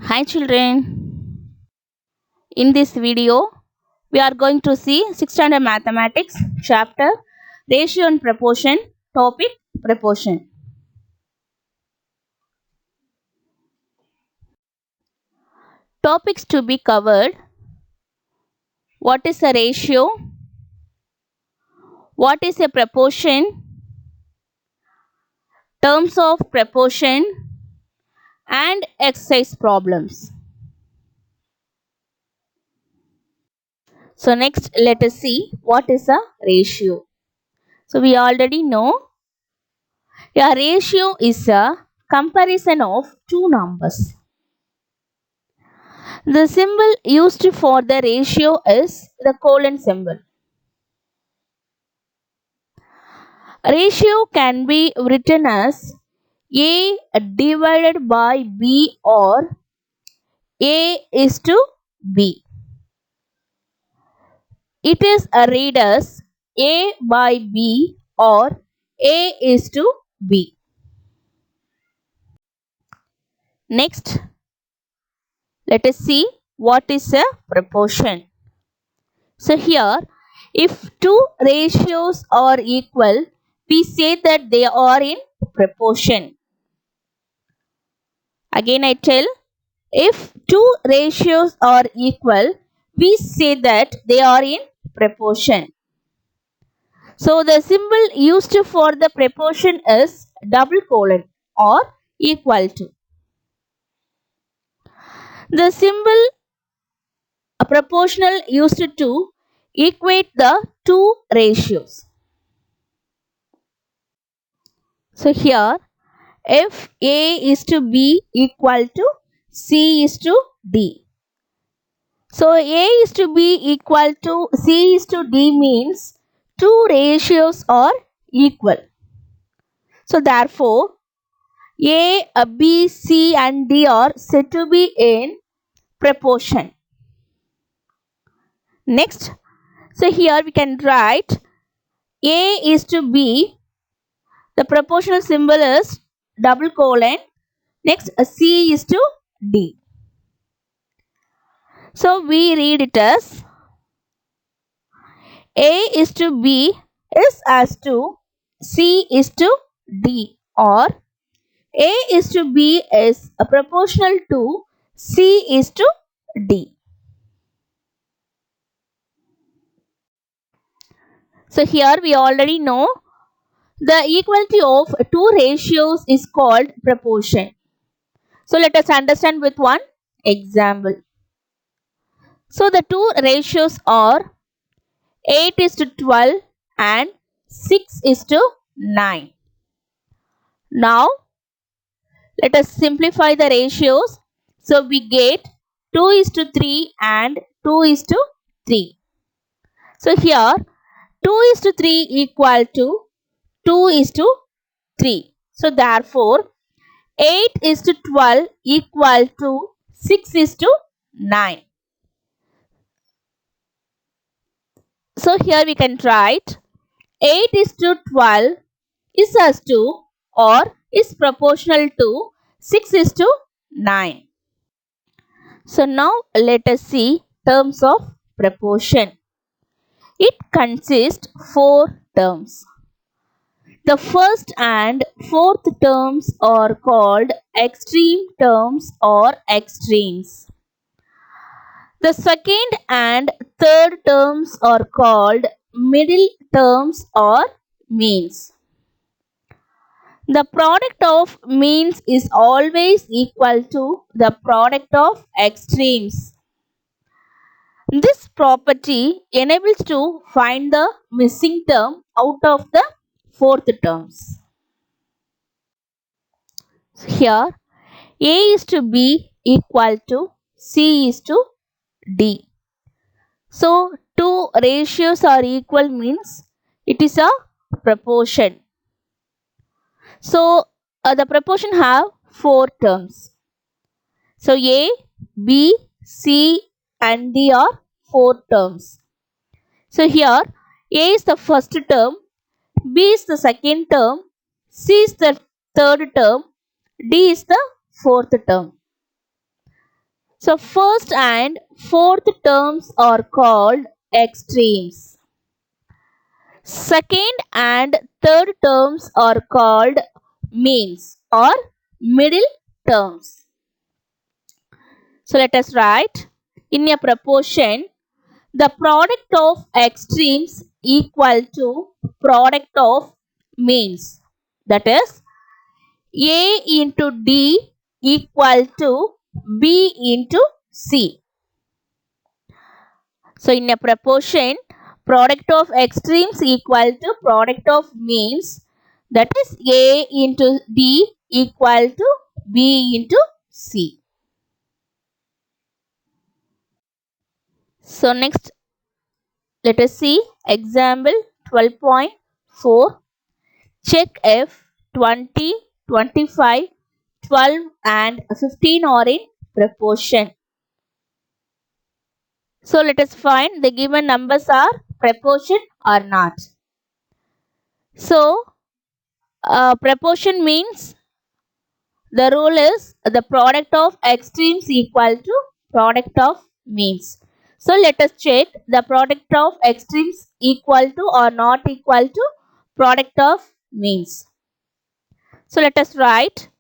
Hi children, in this video we are going to see 6th standard mathematics chapter ratio and proportion topic proportion. Topics to be covered: what is a ratio, what is a proportion, terms of proportion and exercise problems. So next let us see what is a ratio. So we already know a ratio is a comparison of two numbers. The symbol used for the ratio is the colon symbol. Ratio can be written as A divided by B or A is to B. It is read as A by B or A is to B. Next, let us see what is a proportion. So here, if two ratios are equal, we say that they are in proportion. Again I tell, if two ratios are equal, we say that they are in proportion. So the symbol used for the proportion is double colon or equal to. The symbol proportional used to equate the two ratios. So here if A is to B equal to C is to D. So A is to B equal to C is to D means two ratios are equal. So therefore A, B, C and D are said to be in proportion. Next, so here we can write A is to B. The proportional symbol is double colon. Next C is to D. So we read it as A is to B is as to C is to D, or A is to B is proportional to C is to D. So here we already know the equality of two ratios is called proportion. So let us understand with one example. So the two ratios are 8 is to 12 and 6 is to 9. Now let us simplify the ratios. So we get 2 is to 3 and 2 is to 3. So here 2 is to 3 equal to 2 is to 3. So therefore 8 is to 12 equal to 6 is to 9. So here we can write 8 is to 12 is as to or is proportional to 6 is to 9. So now let us see terms of proportion. It consists 4 terms. The first and fourth terms are called extreme terms or extremes. The second and third terms are called middle terms or means. The product of means is always equal to the product of extremes. This property enables to find the missing term out of the fourth terms. Here A is to B equal to C is to D. So two ratios are equal means it is a proportion. So the proportion have four terms. So A, B, C and D are four terms. So here A is the first term, B is the second term, C is the third term, D is the fourth term. So first and fourth terms are called extremes. Second and third terms are called means or middle terms. So let us write in a proportion the product of extremes equal to product of means. That is A into D equal to B into C. So in a proportion, product of extremes equal to product of means, that is A into D equal to B into C. So next let us see example 12.4. Check if 20, 25, 12 and 15 are in proportion. So let us find the given numbers are proportion or not. So proportion means the rule is the product of extremes equal to product of means. So let us check the product of extremes equal to or not equal to product of means. So let us write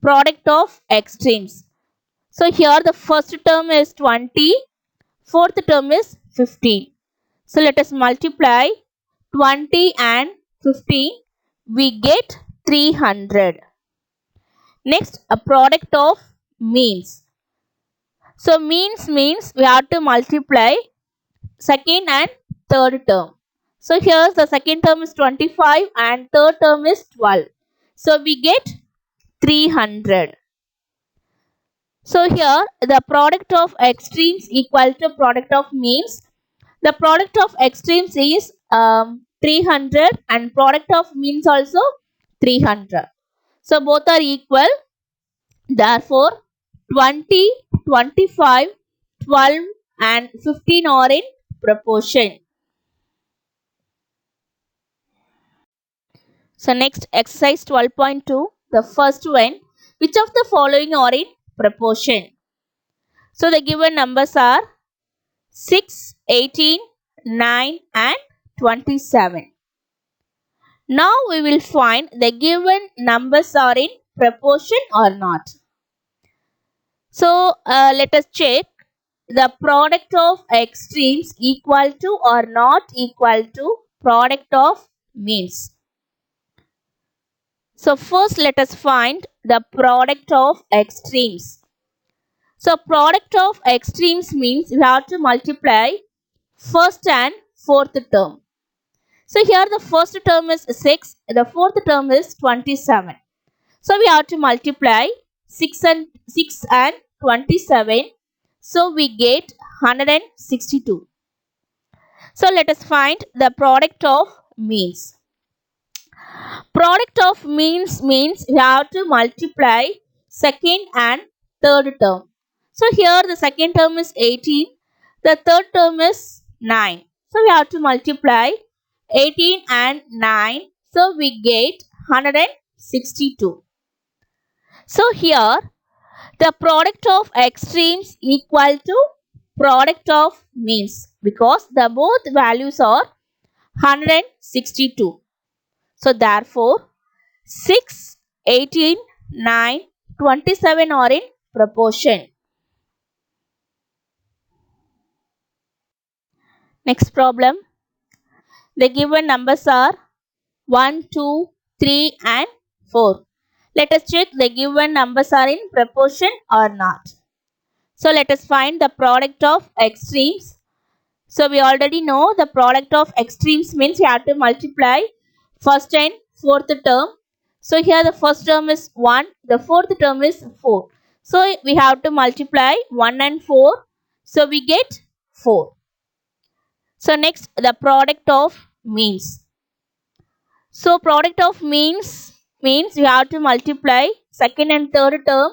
product of extremes. So here the first term is 20, fourth term is 15. So let us multiply 20 and 15. We get 300. Next, a product of means. So means means we have to multiply second and third term. So here the second term is 25 and third term is 12. So we get 300. So here the product of extremes equal to product of means. The product of extremes is 300 and product of means also 300. So both are equal. Therefore 20, 25, 12 and 15 are in proportion. So next exercise 12.2. The first one. Which of the following are in proportion? So the given numbers are 6, 18, 9 and 27. Now we will find the given numbers are in proportion or not. So let us check the product of extremes equal to or not equal to product of means. So first let us find the product of extremes. So product of extremes means you have to multiply first and fourth term. So here the first term is 6, the fourth term is 27. So we have to multiply 6 and 27. So we get 162. So let us find the product of means. Product of means means we have to multiply second and third term. So here the second term is 18, the third term is 9. So we have to multiply 18 and 9. So we get 162. So here the product of extremes equal to product of means because the both values are 162. So therefore 6, 18, 9, 27 are in proportion. Next problem. The given numbers are 1, 2, 3 and 4. Let us check the given numbers are in proportion or not. So let us find the product of extremes. So we already know the product of extremes means we have to multiply first and fourth term. So here the first term is 1, the fourth term is 4. So we have to multiply 1 and 4. So we get 4. So next the product of means. So product of means you have to multiply second and third term.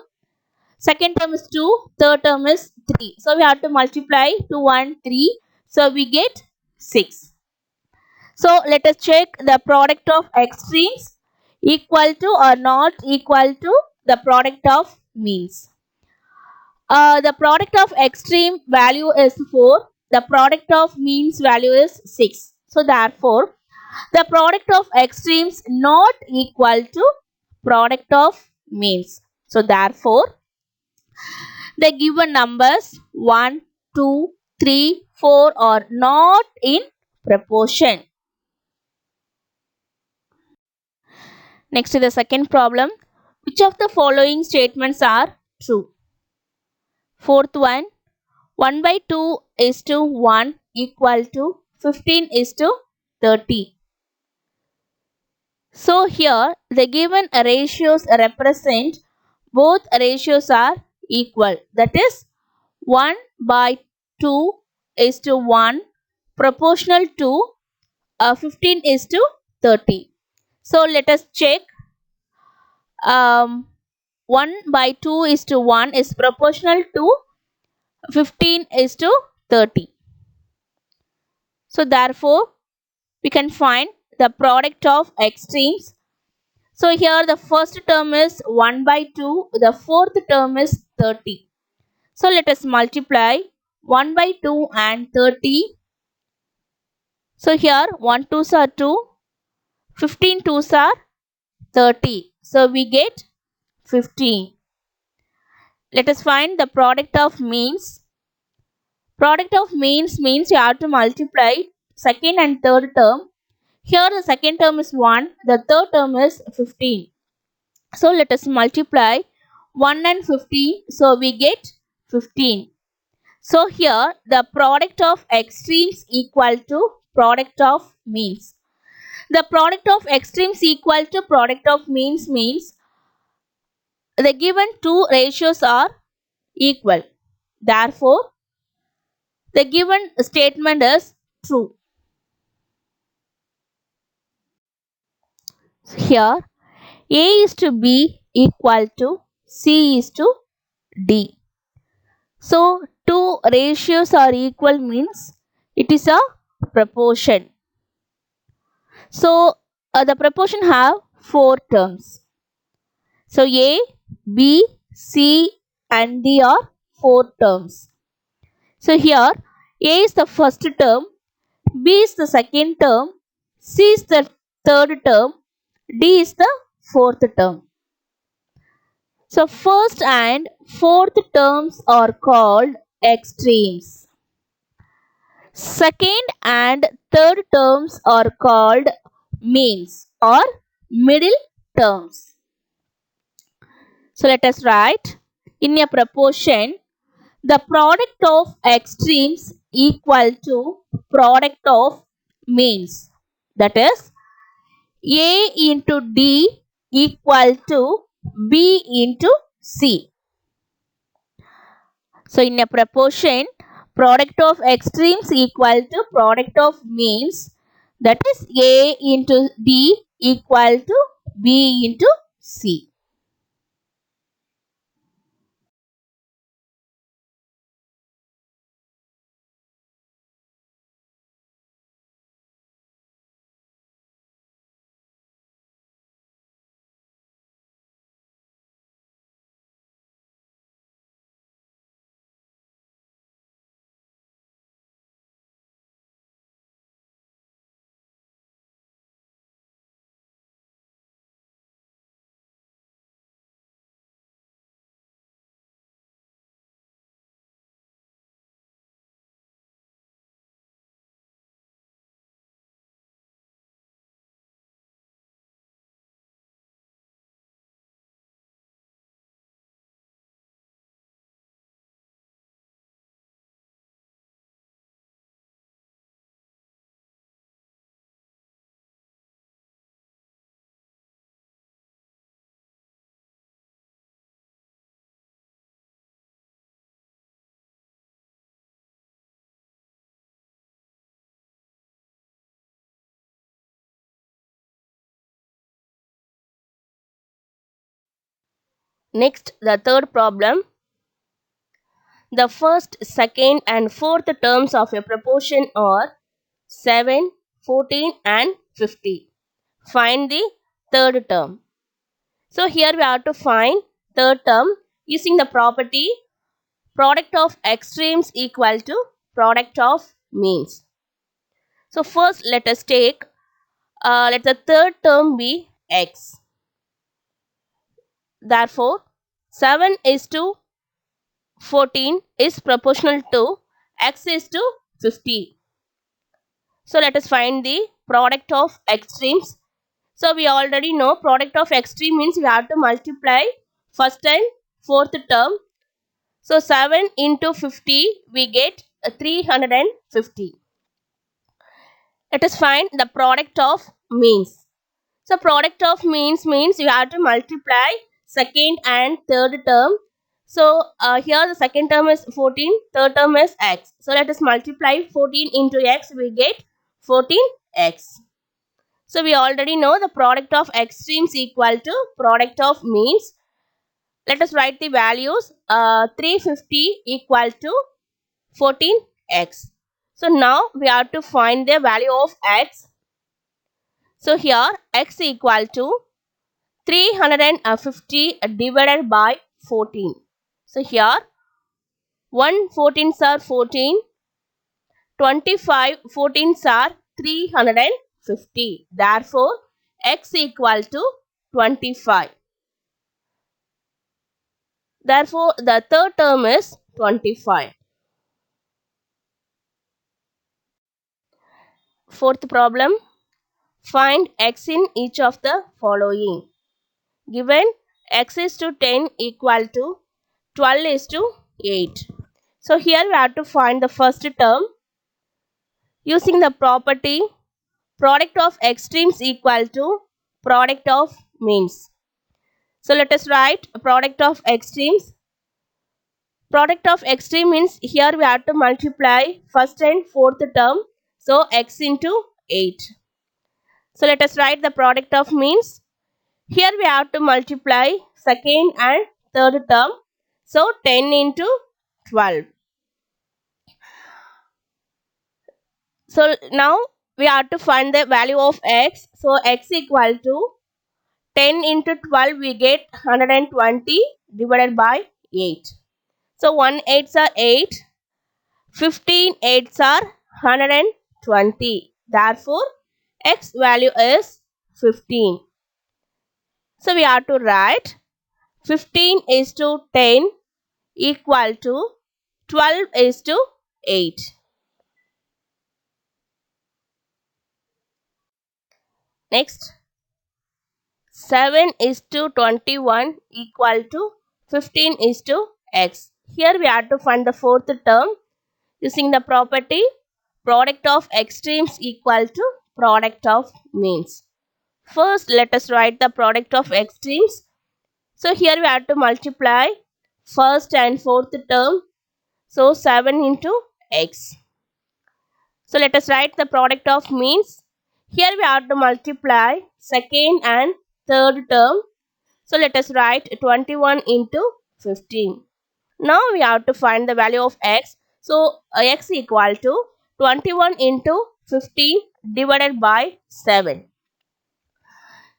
Second term is 2, third term is 3. So we have to multiply 2 and 3. So we get 6. So let us check the product of extremes equal to or not equal to the product of means. The product of extreme value is 4. The product of means value is 6. So therefore, the product of extremes not equal to product of means. So therefore, the given numbers 1, 2, 3, 4 are not in proportion. Next to the second problem. Which of the following statements are true? Fourth one. 1 by 2 is to 1 equal to 15 is to 30. So here the given ratios represent both ratios are equal. That is 1 by 2 is to 1 proportional to 15 is to 30. So let us check. 1 by 2 is to 1 is proportional to 15 is to 30. So therefore, we can find the product of extremes. So here the first term is 1 by 2, the fourth term is 30. So let us multiply 1 by 2 and 30. So here 1 2s are 2, 15 2s are 30. So we get 15. Let us find the product of means. Product of means means you have to multiply second and third term. Here the second term is 1, the third term is 15. So let us multiply 1 and 15. So we get 15. So here the product of extremes equal to product of means. The product of extremes equal to product of means means the given two ratios are equal. Therefore, the given statement is true. Here A is to B equal to C is to D. So, two ratios are equal means it is a proportion. So, the proportion have four terms. So, A, B, C and D are four terms. So, here A is the first term, B is the second term, C is the third term, D is the fourth term. So, first and fourth terms are called extremes. Second and third terms are called means or middle terms. So, let us write in a proportion the product of extremes equal to product of means. That is A into D equal to B into C. So, in a proportion, product of extremes equal to product of means. That is A into D equal to B into C. Next, the third problem. The first, second and fourth terms of a proportion are 7, 14 and 50. Find the third term. So here we have to find third term using the property product of extremes equal to product of means. So first let us take, let the third term be x. Therefore, 7 is to 14 is proportional to x is to 50. So let us find the product of extremes. So we already know product of extreme means we have to multiply first and fourth term. So 7 into 50 we get 350. Let us find the product of means. So product of means you have to multiply second and third term. So here the second term is 14, third term is x. So let us multiply 14 into x, we get 14x. So we already know the product of extremes equal to product of means. Let us write the values. 350 equal to 14x. So now we have to find the value of x. So here x equal to 350 divided by 14. So here 1 14s are 14, 25 14s are 350. Therefore, x equal to 25. Therefore, the third term is 25. Fourth problem. Find x in each of the following. Given x is to 10 equal to 12 is to 8. So here we have to find the first term using the property product of extremes equal to product of means. So let us write product of extremes. Product of extreme means here we have to multiply first and fourth term. So x into 8. So let us write the product of means. Here we have to multiply second and third term. So 10 into 12. So now we have to find the value of x. So x equal to 10 into 12 we get 120 divided by 8. So 1 8s are 8. 15 8s are 120. Therefore, x value is 15. So we have to write 15 is to 10 equal to 12 is to 8. Next, 7 is to 21 equal to 15 is to x. Here we have to find the fourth term using the property product of extremes equal to product of means. First, let us write the product of extremes. So here we have to multiply first and fourth term. So 7 into x. So let us write the product of means. Here we have to multiply second and third term. So let us write 21 into 15. Now we have to find the value of x. So x equal to 21 into 15 divided by 7.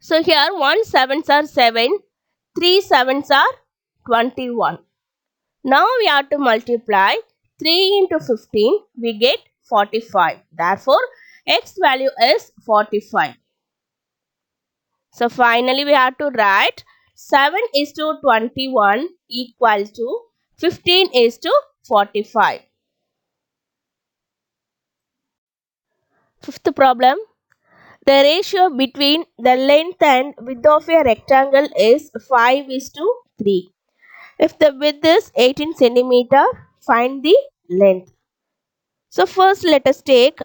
So here 1 7s are 7, 3 7s are 21. Now we have to multiply 3 into 15, we get 45. Therefore, x value is 45. So finally we have to write 7 is to 21 equal to 15 is to 45. Fifth problem. The ratio between the length and width of a rectangle is 5 is to 3. If the width is 18 centimeter, find the length. So first let us take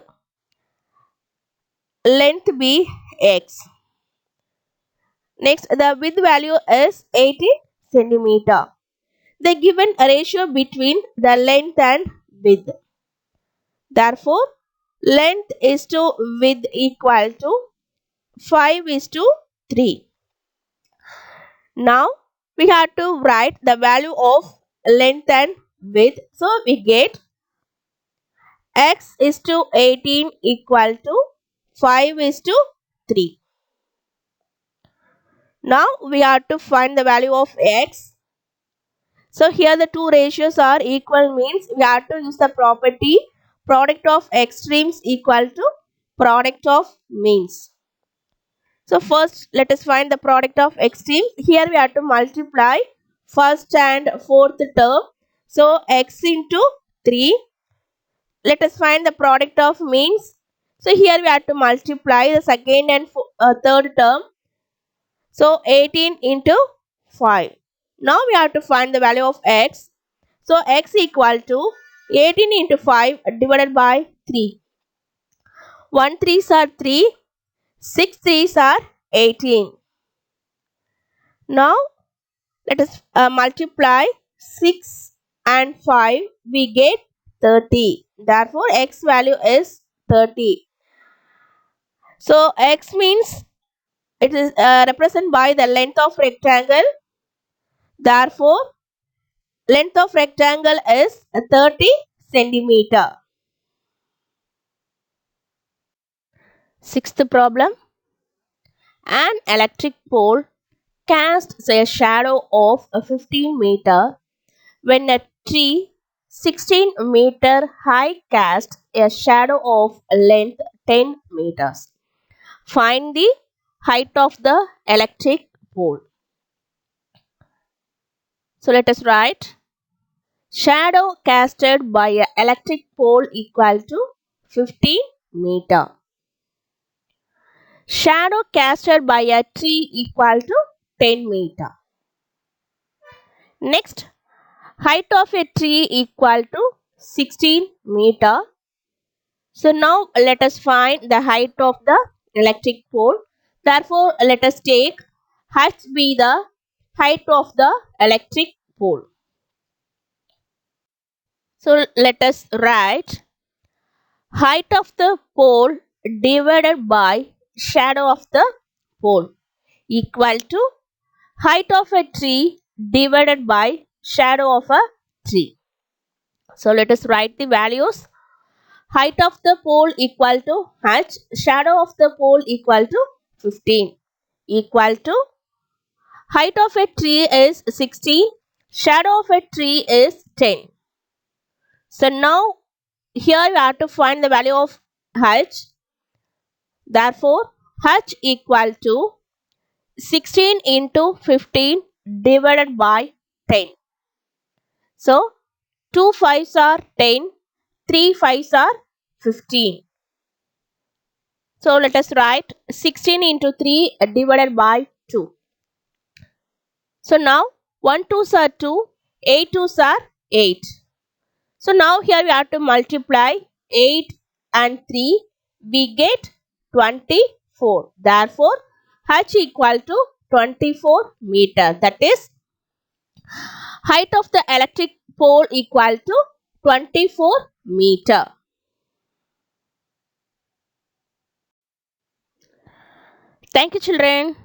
length be x. Next, the width value is 18 centimeter. The given ratio between the length and width. Therefore, length is to width equal to 5 is to 3. Now, we have to write the value of length and width. So, we get x is to 18 equal to 5 is to 3. Now, we have to find the value of x. So here the two ratios are equal, means we have to use the property product of extremes equal to product of means. So first let us find the product of extremes. Here we have to multiply first and fourth term. So x into 3. Let us find the product of means. So here we have to multiply the second and third term. So 18 into 5. Now we have to find the value of x. So x equal to 18 into 5 divided by 3. 1 3s are 3, 6 3s are 18. Now let us multiply 6 and 5, we get 30. Therefore x value is 30. So x means it is represented by the length of rectangle. Therefore length of rectangle is 30 centimeter. Sixth problem. An electric pole casts a shadow of 15 meter when a tree 16 meter high casts a shadow of length 10 meters. Find the height of the electric pole. So let us write shadow casted by an electric pole equal to 15 meter. Shadow casted by a tree equal to 10 meter. Next, height of a tree equal to 16 meter. So now let us find the height of the electric pole. Therefore, let us take h be the height of the electric pole. So let us write height of the pole divided by shadow of the pole equal to height of a tree divided by shadow of a tree. So let us write the values. Height of the pole equal to h, shadow of the pole equal to 15, equal to height of a tree is 16, shadow of a tree is 10. So now here we have to find the value of h. Therefore h equal to 16 into 15 divided by 10. So 2 5s are 10, 3 5s are 15. So let us write 16 into 3 divided by 2. So now 1 2s are 2, 8 2s are 8. So now here we have to multiply 8 and 3. We get 24. Therefore h equal to 24 meter. That is height of the electric pole equal to 24 meter. Thank you, children.